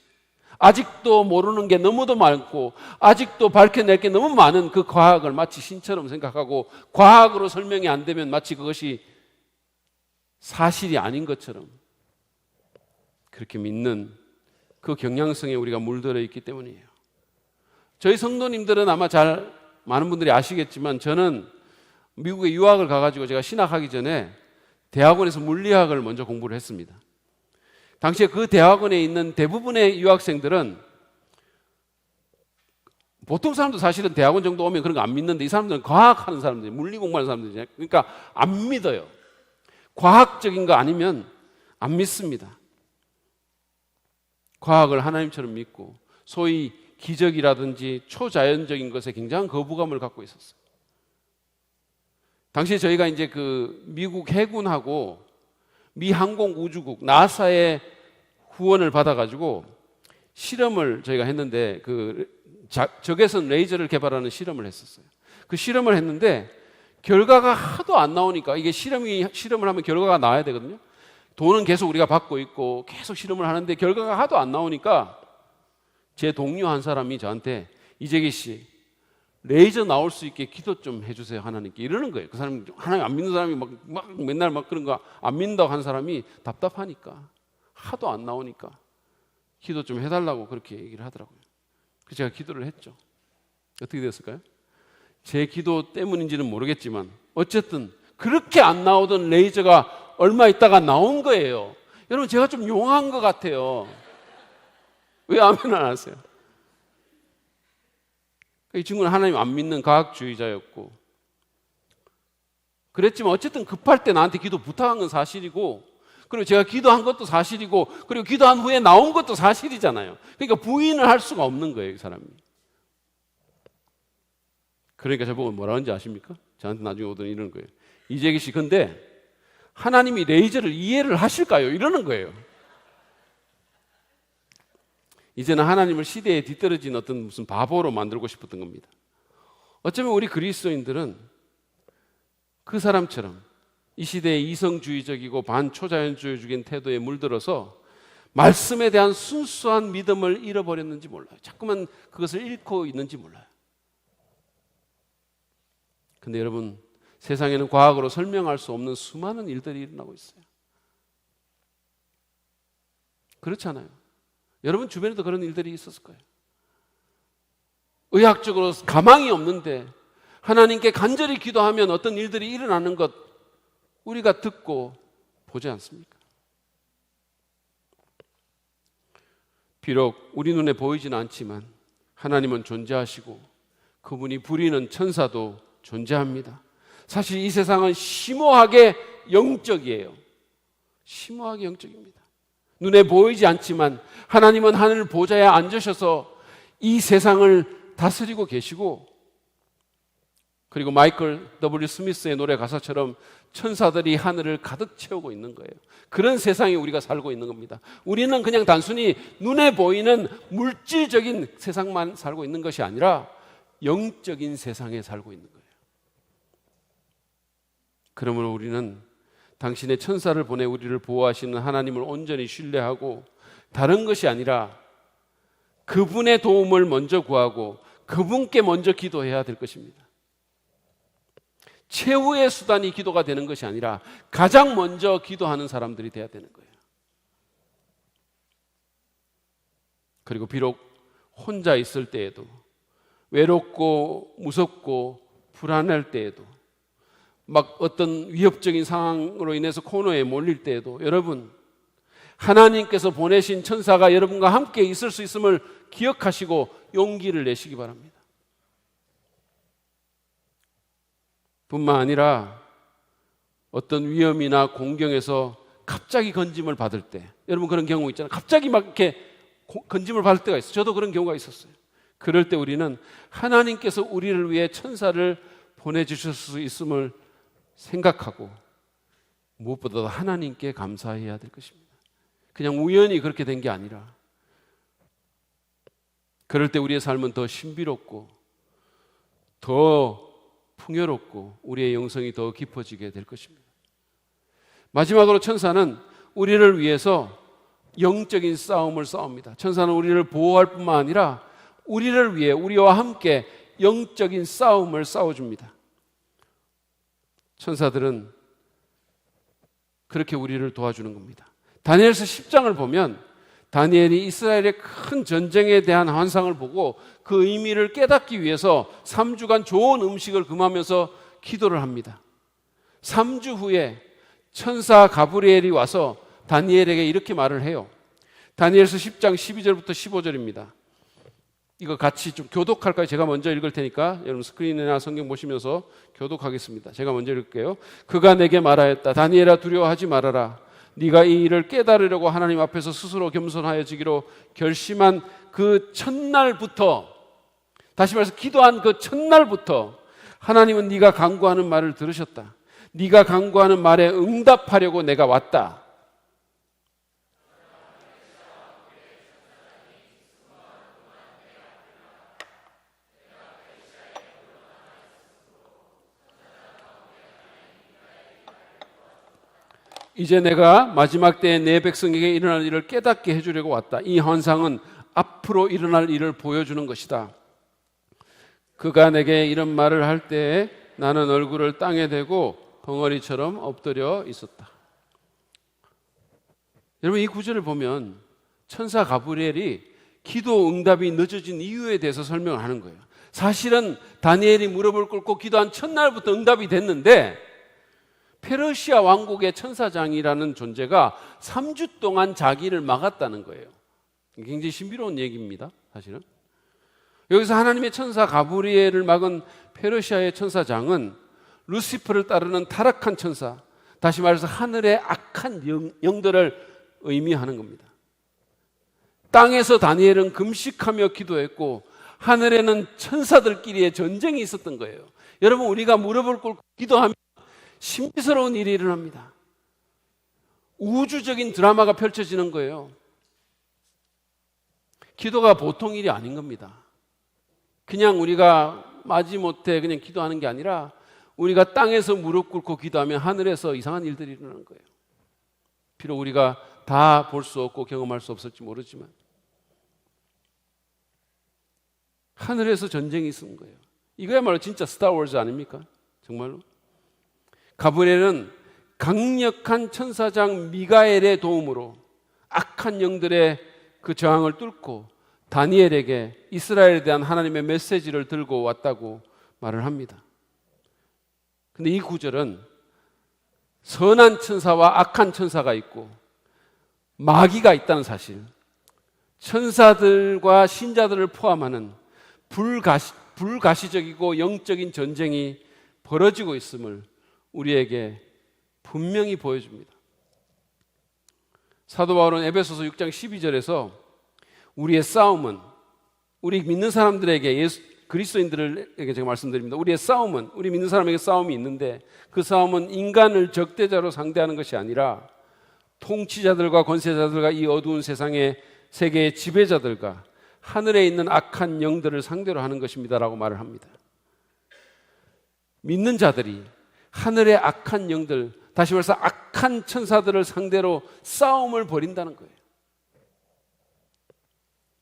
아직도 모르는 게 너무도 많고 아직도 밝혀낼 게 너무 많은 그 과학을 마치 신처럼 생각하고, 과학으로 설명이 안 되면 마치 그것이 사실이 아닌 것처럼 그렇게 믿는 그 경향성에 우리가 물들어 있기 때문이에요. 저희 성도님들은 아마 많은 분들이 아시겠지만, 저는 미국에 유학을 가가지고 제가 신학하기 전에 대학원에서 물리학을 먼저 공부를 했습니다. 당시에 그 대학원에 있는 대부분의 유학생들은, 보통 사람도 사실은 대학원 정도 오면 그런 거 안 믿는데, 이 사람들은 과학하는 사람들이, 물리 공부하는 사람들이잖아요. 그러니까 안 믿어요. 과학적인 거 아니면 안 믿습니다. 과학을 하나님처럼 믿고 소위 기적이라든지 초자연적인 것에 굉장한 거부감을 갖고 있었어요. 당시에 저희가 이제 그 미국 해군하고 미 항공우주국 나사의 후원을 받아가지고 실험을 저희가 했는데, 그 적외선 레이저를 개발하는 실험을 했었어요. 그 실험을 했는데 결과가 하도 안 나오니까, 이게 실험을 하면 결과가 나와야 되거든요. 돈은 계속 우리가 받고 있고 계속 실험을 하는데 결과가 하도 안 나오니까 제 동료 한 사람이 저한테, 이재기 씨, 레이저 나올 수 있게 기도 좀 해주세요, 하나님께, 이러는 거예요. 그 사람이, 하나님 안 믿는 사람이 막 맨날 막 그런 거 안 믿는다고 하는 사람이 답답하니까, 하도 안 나오니까 기도 좀 해달라고 그렇게 얘기를 하더라고요. 그래서 제가 기도를 했죠. 어떻게 됐을까요? 제 기도 때문인지는 모르겠지만 어쨌든 그렇게 안 나오던 레이저가 얼마 있다가 나온 거예요. 여러분, 제가 좀 용한 것 같아요. 왜 아멘 안 하세요? 이 친구는 하나님 안 믿는 과학주의자였고, 그랬지만 어쨌든 급할 때 나한테 기도 부탁한 건 사실이고, 그리고 제가 기도한 것도 사실이고, 그리고 기도한 후에 나온 것도 사실이잖아요. 그러니까 부인을 할 수가 없는 거예요, 이 사람이. 그러니까 저보고 뭐라 하는지 아십니까? 저한테 나중에 오더니 이러는 거예요. 이재기 씨, 근데 하나님이 레이저를 이해를 하실까요? 이러는 거예요. 이제는 하나님을 시대에 뒤떨어진 어떤 무슨 바보로 만들고 싶었던 겁니다. 어쩌면 우리 그리스도인들은 그 사람처럼 이 시대의 이성주의적이고 반초자연주의적인 태도에 물들어서 말씀에 대한 순수한 믿음을 잃어버렸는지 몰라요. 자꾸만 그것을 잃고 있는지 몰라요. 근데 여러분, 세상에는 과학으로 설명할 수 없는 수많은 일들이 일어나고 있어요. 그렇잖아요. 여러분 주변에도 그런 일들이 있었을 거예요. 의학적으로 가망이 없는데 하나님께 간절히 기도하면 어떤 일들이 일어나는 것 우리가 듣고 보지 않습니까? 비록 우리 눈에 보이지는 않지만 하나님은 존재하시고 그분이 부리는 천사도 존재합니다. 사실 이 세상은 심오하게 영적이에요. 심오하게 영적입니다. 눈에 보이지 않지만 하나님은 하늘 보좌에 앉으셔서 이 세상을 다스리고 계시고, 그리고 마이클 W. 스미스의 노래 가사처럼 천사들이 하늘을 가득 채우고 있는 거예요. 그런 세상에 우리가 살고 있는 겁니다. 우리는 그냥 단순히 눈에 보이는 물질적인 세상만 살고 있는 것이 아니라 영적인 세상에 살고 있는 거예요. 그러므로 우리는 당신의 천사를 보내 우리를 보호하시는 하나님을 온전히 신뢰하고 다른 것이 아니라 그분의 도움을 먼저 구하고 그분께 먼저 기도해야 될 것입니다. 최후의 수단이 기도가 되는 것이 아니라 가장 먼저 기도하는 사람들이 돼야 되는 거예요. 그리고 비록 혼자 있을 때에도, 외롭고 무섭고 불안할 때에도, 막 어떤 위협적인 상황으로 인해서 코너에 몰릴 때에도 여러분, 하나님께서 보내신 천사가 여러분과 함께 있을 수 있음을 기억하시고 용기를 내시기 바랍니다. 뿐만 아니라 어떤 위험이나 공경에서 갑자기 건짐을 받을 때, 여러분 그런 경우 있잖아요. 갑자기 막 이렇게 건짐을 받을 때가 있어요. 저도 그런 경우가 있었어요. 그럴 때 우리는 하나님께서 우리를 위해 천사를 보내주실 수 있음을 생각하고 무엇보다도 하나님께 감사해야 될 것입니다. 그냥 우연히 그렇게 된 게 아니라, 그럴 때 우리의 삶은 더 신비롭고 더 풍요롭고 우리의 영성이 더 깊어지게 될 것입니다. 마지막으로 천사는 우리를 위해서 영적인 싸움을 싸웁니다. 천사는 우리를 보호할 뿐만 아니라 우리를 위해 우리와 함께 영적인 싸움을 싸워줍니다. 천사들은 그렇게 우리를 도와주는 겁니다. 다니엘서 10장을 보면 다니엘이 이스라엘의 큰 전쟁에 대한 환상을 보고 그 의미를 깨닫기 위해서 3주간 좋은 음식을 금하면서 기도를 합니다. 3주 후에 천사 가브리엘이 와서 다니엘에게 이렇게 말을 해요. 다니엘서 10장 12절부터 15절입니다. 이거 같이 좀 교독할까요? 제가 먼저 읽을 테니까 여러분 스크린이나 성경 보시면서 교독하겠습니다. 제가 먼저 읽을게요. 그가 내게 말하였다. 다니엘아, 두려워하지 말아라. 네가 이 일을 깨달으려고 하나님 앞에서 스스로 겸손하여지기로 결심한 그 첫날부터, 다시 말해서 기도한 그 첫날부터 하나님은 네가 간구하는 말을 들으셨다. 네가 간구하는 말에 응답하려고 내가 왔다. 이제 내가 마지막 때에 내 백성에게 일어날 일을 깨닫게 해주려고 왔다. 이 환상은 앞으로 일어날 일을 보여주는 것이다. 그가 내게 이런 말을 할 때에 나는 얼굴을 땅에 대고 벙어리처럼 엎드려 있었다. 여러분, 이 구절을 보면 천사 가브리엘이 기도 응답이 늦어진 이유에 대해서 설명을 하는 거예요. 사실은 다니엘이 무릎을 꿇고 기도한 첫날부터 응답이 됐는데 페르시아 왕국의 천사장이라는 존재가 3주 동안 자기를 막았다는 거예요. 굉장히 신비로운 얘기입니다, 사실은. 여기서 하나님의 천사 가브리엘을 막은 페르시아의 천사장은 루시퍼를 따르는 타락한 천사, 다시 말해서 하늘의 악한 영들을 의미하는 겁니다. 땅에서 다니엘은 금식하며 기도했고 하늘에는 천사들끼리의 전쟁이 있었던 거예요. 여러분, 우리가 무릎을 꿇고 기도하면 신비스러운 일이 일어납니다. 우주적인 드라마가 펼쳐지는 거예요. 기도가 보통 일이 아닌 겁니다. 그냥 우리가 마지못해 그냥 기도하는 게 아니라 우리가 땅에서 무릎 꿇고 기도하면 하늘에서 이상한 일들이 일어나는 거예요. 비록 우리가 다 볼 수 없고 경험할 수 없을지 모르지만 하늘에서 전쟁이 있는 거예요. 이거야말로 진짜 스타워즈 아닙니까? 정말로. 가브리엘은 강력한 천사장 미가엘의 도움으로 악한 영들의 그 저항을 뚫고 다니엘에게 이스라엘에 대한 하나님의 메시지를 들고 왔다고 말을 합니다. 근데 이 구절은 선한 천사와 악한 천사가 있고 마귀가 있다는 사실, 천사들과 신자들을 포함하는 불가시적이고 영적인 전쟁이 벌어지고 있음을 우리에게 분명히 보여줍니다. 사도 바울은 에베소서 6장 12절에서 우리의 싸움은, 우리 믿는 사람들에게, 그리스도인들에게 제가 말씀드립니다. 우리의 싸움은, 우리 믿는 사람에게 싸움이 있는데 그 싸움은 인간을 적대자로 상대하는 것이 아니라 통치자들과 권세자들과 이 어두운 세상의 세계의 지배자들과 하늘에 있는 악한 영들을 상대로 하는 것입니다라고 말을 합니다. 믿는 자들이 하늘의 악한 영들, 다시 말해서 악한 천사들을 상대로 싸움을 벌인다는 거예요.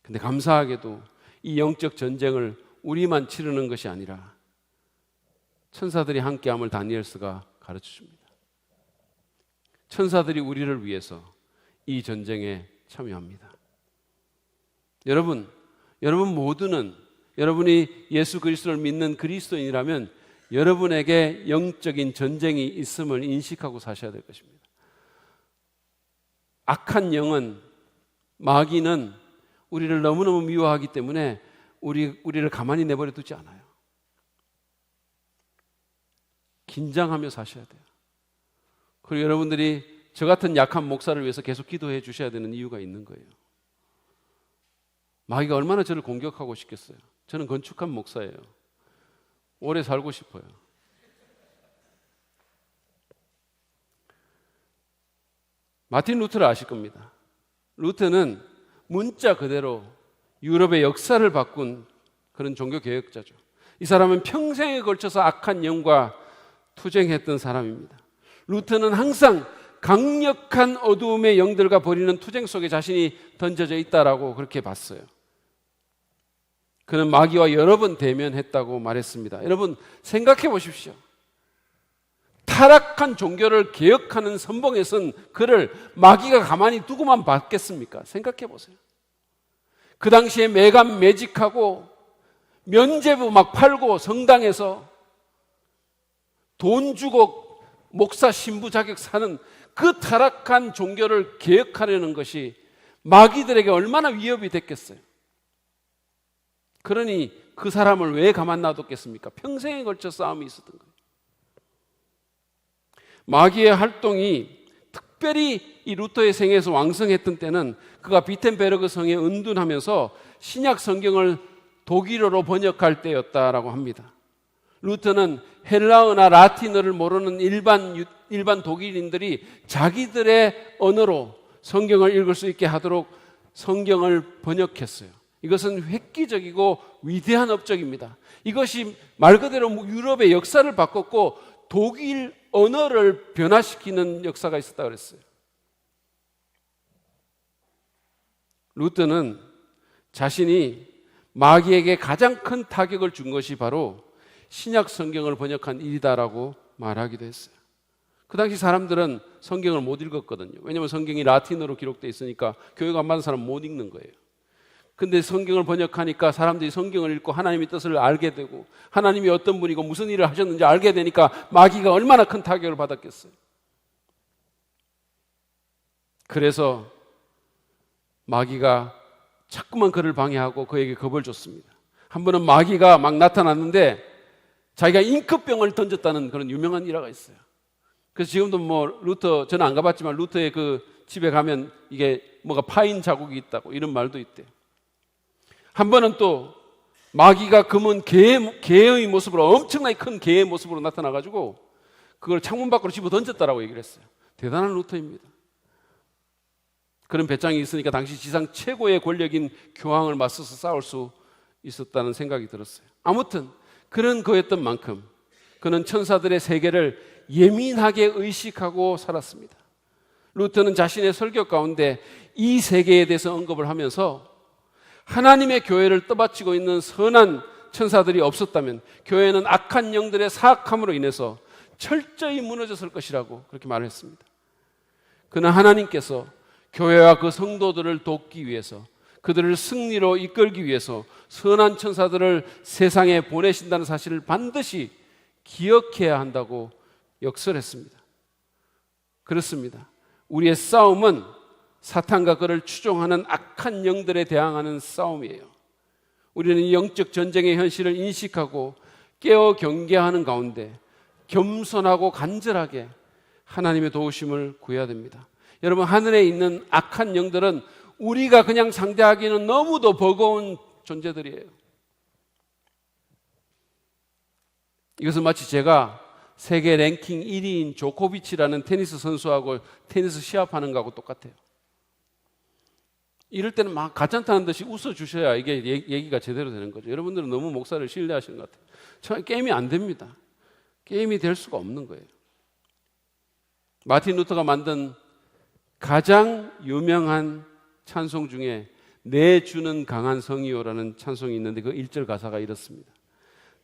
근데 감사하게도 이 영적 전쟁을 우리만 치르는 것이 아니라 천사들이 함께함을 다니엘서가 가르쳐 줍니다. 천사들이 우리를 위해서 이 전쟁에 참여합니다. 여러분 모두는, 여러분이 예수 그리스도를 믿는 그리스도인이라면 여러분에게 영적인 전쟁이 있음을 인식하고 사셔야 될 것입니다. 악한 영은, 마귀는 우리를 너무너무 미워하기 때문에 우리를 가만히 내버려 두지 않아요. 긴장하며 사셔야 돼요. 그리고 여러분들이 저 같은 약한 목사를 위해서 계속 기도해 주셔야 되는 이유가 있는 거예요. 마귀가 얼마나 저를 공격하고 싶겠어요. 저는 건축한 목사예요. 오래 살고 싶어요. 마틴 루터를 아실 겁니다. 루터는 문자 그대로 유럽의 역사를 바꾼 그런 종교개혁자죠. 이 사람은 평생에 걸쳐서 악한 영과 투쟁했던 사람입니다. 루터는 항상 강력한 어두움의 영들과 벌이는 투쟁 속에 자신이 던져져 있다라고 그렇게 봤어요. 그는 마귀와 여러 번 대면했다고 말했습니다. 여러분 생각해 보십시오. 타락한 종교를 개혁하는 선봉에 선 그를 마귀가 가만히 두고만 봤겠습니까? 생각해 보세요. 그 당시에 매감 매직하고 면죄부 막 팔고 성당에서 돈 주고 목사 신부 자격 사는 그 타락한 종교를 개혁하려는 것이 마귀들에게 얼마나 위협이 됐겠어요. 그러니 그 사람을 왜 가만 놔뒀겠습니까? 평생에 걸쳐 싸움이 있었던 거예요. 마귀의 활동이 특별히 이 루터의 생애에서 왕성했던 때는 그가 비텐베르그 성에 은둔하면서 신약 성경을 독일어로 번역할 때였다라고 합니다. 루터는 헬라어나 라틴어를 모르는 일반 독일인들이 자기들의 언어로 성경을 읽을 수 있게 하도록 성경을 번역했어요. 이것은 획기적이고 위대한 업적입니다. 이것이 말 그대로 유럽의 역사를 바꿨고 독일 언어를 변화시키는 역사가 있었다고 그랬어요. 루터는 자신이 마귀에게 가장 큰 타격을 준 것이 바로 신약 성경을 번역한 일이다라고 말하기도 했어요. 그 당시 사람들은 성경을 못 읽었거든요. 왜냐하면 성경이 라틴어로 기록되어 있으니까 교육 안 받은 사람은 못 읽는 거예요. 근데 성경을 번역하니까 사람들이 성경을 읽고 하나님의 뜻을 알게 되고 하나님이 어떤 분이고 무슨 일을 하셨는지 알게 되니까 마귀가 얼마나 큰 타격을 받았겠어요. 그래서 마귀가 자꾸만 그를 방해하고 그에게 겁을 줬습니다. 한 번은 마귀가 막 나타났는데 자기가 잉크병을 던졌다는 그런 유명한 일화가 있어요. 그래서 지금도 루터, 저는 안 가봤지만 루터의 그 집에 가면 이게 뭐가 파인 자국이 있다고 이런 말도 있대요. 한 번은 또 마귀가 검은 개의 모습으로, 엄청나게 큰 개의 모습으로 나타나가지고 그걸 창문 밖으로 집어 던졌다라고 얘기를 했어요. 대단한 루터입니다. 그런 배짱이 있으니까 당시 지상 최고의 권력인 교황을 맞서서 싸울 수 있었다는 생각이 들었어요. 아무튼 그런 거였던 만큼 그는 천사들의 세계를 예민하게 의식하고 살았습니다. 루터는 자신의 설교 가운데 이 세계에 대해서 언급을 하면서 하나님의 교회를 떠받치고 있는 선한 천사들이 없었다면 교회는 악한 영들의 사악함으로 인해서 철저히 무너졌을 것이라고 그렇게 말했습니다. 그러나 하나님께서 교회와 그 성도들을 돕기 위해서, 그들을 승리로 이끌기 위해서 선한 천사들을 세상에 보내신다는 사실을 반드시 기억해야 한다고 역설했습니다. 그렇습니다. 우리의 싸움은 사탄과 그를 추종하는 악한 영들에 대항하는 싸움이에요. 우리는 영적 전쟁의 현실을 인식하고 깨어 경계하는 가운데 겸손하고 간절하게 하나님의 도우심을 구해야 됩니다. 여러분, 하늘에 있는 악한 영들은 우리가 그냥 상대하기는 너무도 버거운 존재들이에요. 이것은 마치 제가 세계 랭킹 1위인 조코비치라는 테니스 선수하고 테니스 시합하는 거하고 똑같아요. 이럴 때는 막 가짠타는 듯이 웃어주셔야 이게 얘기가 제대로 되는 거죠. 여러분들은 너무 목사를 신뢰하시는 것 같아요. 게임이 안 됩니다. 게임이 될 수가 없는 거예요. 마틴 루터가 만든 가장 유명한 찬송 중에 내 주는 강한 성이요라는 찬송이 있는데 그 1절 가사가 이렇습니다.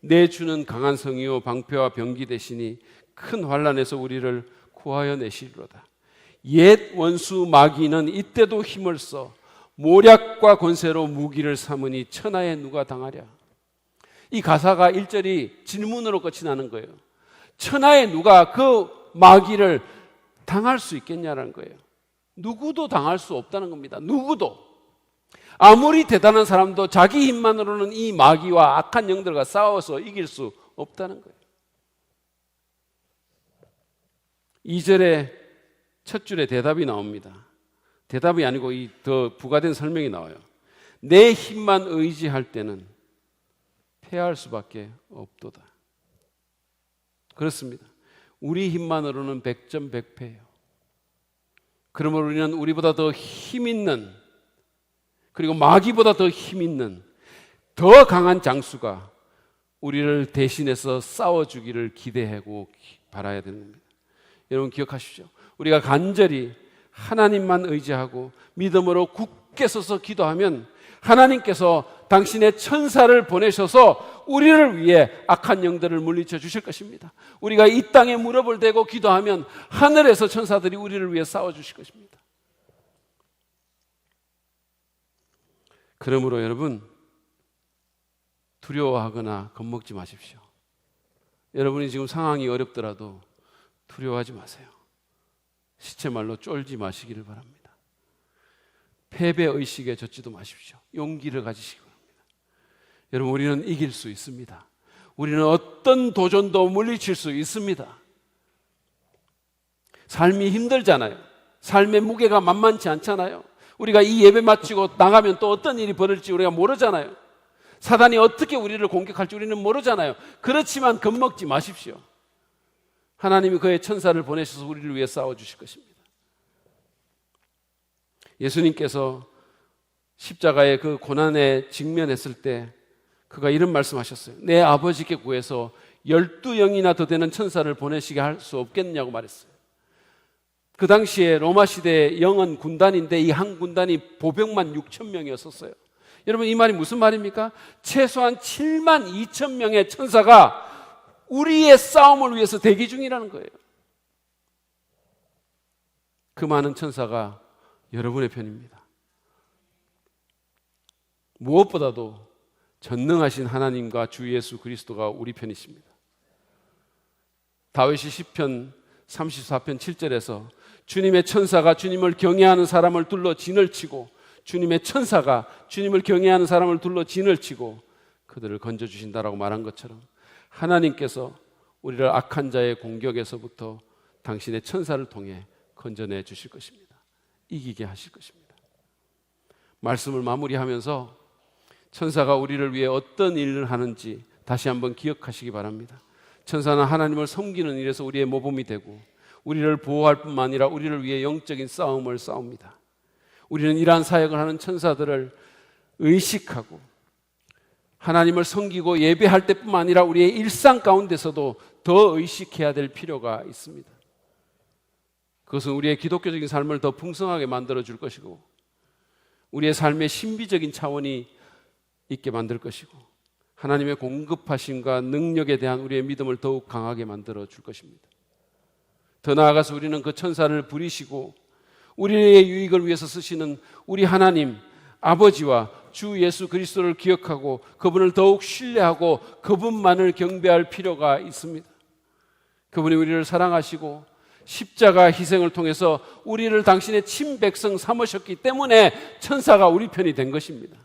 내 주는 강한 성이요 방패와 병기 되시니 큰 환난에서 우리를 구하여 내시리로다. 옛 원수 마귀는 이때도 힘을 써 모략과 권세로 무기를 삼으니 천하에 누가 당하랴. 이 가사가 1절이 질문으로 끝이 나는 거예요. 천하에 누가 그 마귀를 당할 수 있겠냐라는 거예요. 누구도 당할 수 없다는 겁니다. 누구도. 아무리 대단한 사람도 자기 힘만으로는 이 마귀와 악한 영들과 싸워서 이길 수 없다는 거예요. 2절에 첫 줄에 대답이 나옵니다. 대답이 아니고 이 더 부가된 설명이 나와요. 내 힘만 의지할 때는 패할 수밖에 없도다. 그렇습니다. 우리 힘만으로는 백전백패예요. 그러므로 우리는 우리보다 더 힘있는, 그리고 마귀보다 더 힘있는 더 강한 장수가 우리를 대신해서 싸워주기를 기대하고 바라야 되는 겁니다. 여러분 기억하십시오. 우리가 간절히 하나님만 의지하고 믿음으로 굳게 서서 기도하면 하나님께서 당신의 천사를 보내셔서 우리를 위해 악한 영들을 물리쳐 주실 것입니다. 우리가 이 땅에 무릎을 대고 기도하면 하늘에서 천사들이 우리를 위해 싸워 주실 것입니다. 그러므로 여러분, 두려워하거나 겁먹지 마십시오. 여러분이 지금 상황이 어렵더라도 두려워하지 마세요. 시체말로 쫄지 마시기를 바랍니다. 패배의식에 젖지도 마십시오. 용기를 가지시기 바랍니다. 여러분, 우리는 이길 수 있습니다. 우리는 어떤 도전도 물리칠 수 있습니다. 삶이 힘들잖아요. 삶의 무게가 만만치 않잖아요. 우리가 이 예배 마치고 나가면 또 어떤 일이 벌어질지 우리가 모르잖아요. 사단이 어떻게 우리를 공격할지 우리는 모르잖아요. 그렇지만 겁먹지 마십시오. 하나님이 그의 천사를 보내셔서 우리를 위해 싸워주실 것입니다. 예수님께서 십자가의 그 고난에 직면했을 때 그가 이런 말씀하셨어요. 내 아버지께 구해서 12영이나 더 되는 천사를 보내시게 할 수 없겠냐고 말했어요. 그 당시에 로마 시대의 영은 군단인데 이 한 군단이 보병만 6천 명이었었어요. 여러분, 이 말이 무슨 말입니까? 최소한 7만 2천 명의 천사가 우리의 싸움을 위해서 대기 중이라는 거예요. 그 많은 천사가 여러분의 편입니다. 무엇보다도 전능하신 하나님과 주 예수 그리스도가 우리 편이십니다. 다윗이 시편 34편 7절에서 주님의 천사가 주님을 경외하는 사람을 둘러 진을 치고, 주님의 천사가 주님을 경외하는 사람을 둘러 진을 치고 그들을 건져주신다라고 말한 것처럼 하나님께서 우리를 악한 자의 공격에서부터 당신의 천사를 통해 건져내 주실 것입니다. 이기게 하실 것입니다. 말씀을 마무리하면서 천사가 우리를 위해 어떤 일을 하는지 다시 한번 기억하시기 바랍니다. 천사는 하나님을 섬기는 일에서 우리의 모범이 되고 우리를 보호할 뿐만 아니라 우리를 위해 영적인 싸움을 싸웁니다. 우리는 이러한 사역을 하는 천사들을 의식하고 하나님을 섬기고 예배할 때뿐만 아니라 우리의 일상 가운데서도 더 의식해야 될 필요가 있습니다. 그것은 우리의 기독교적인 삶을 더 풍성하게 만들어 줄 것이고 우리의 삶의 신비적인 차원이 있게 만들 것이고 하나님의 공급하심과 능력에 대한 우리의 믿음을 더욱 강하게 만들어 줄 것입니다. 더 나아가서 우리는 그 천사를 부리시고 우리의 유익을 위해서 쓰시는 우리 하나님 아버지와 주 예수 그리스도를 기억하고 그분을 더욱 신뢰하고 그분만을 경배할 필요가 있습니다. 그분이 우리를 사랑하시고 십자가 희생을 통해서 우리를 당신의 친백성 삼으셨기 때문에 천사가 우리 편이 된 것입니다.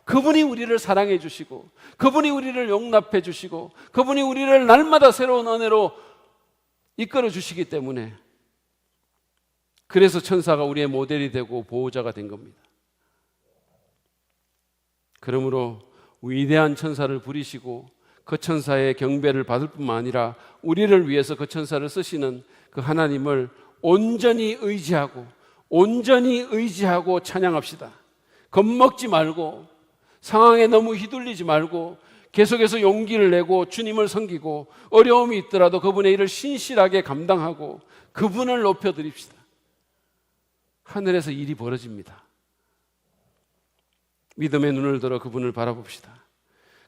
그분이 우리를 사랑해 주시고 그분이 우리를 용납해 주시고 그분이 우리를 날마다 새로운 은혜로 이끌어 주시기 때문에, 그래서 천사가 우리의 모델이 되고 보호자가 된 겁니다. 그러므로 위대한 천사를 부리시고 그 천사의 경배를 받을 뿐만 아니라 우리를 위해서 그 천사를 쓰시는 그 하나님을 온전히 의지하고 찬양합시다. 겁먹지 말고 상황에 너무 휘둘리지 말고 계속해서 용기를 내고 주님을 섬기고 어려움이 있더라도 그분의 일을 신실하게 감당하고 그분을 높여드립시다. 하늘에서 일이 벌어집니다. 믿음의 눈을 들어 그분을 바라봅시다.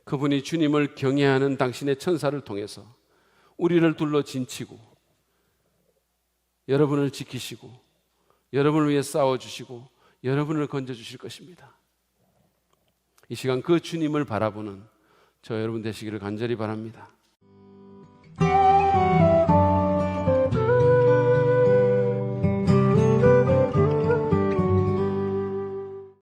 그분이 주님을 경외하는 당신의 천사를 통해서 우리를 둘러 진치고 여러분을 지키시고 여러분을 위해 싸워주시고 여러분을 건져주실 것입니다. 이 시간 그 주님을 바라보는 저 여러분 되시기를 간절히 바랍니다.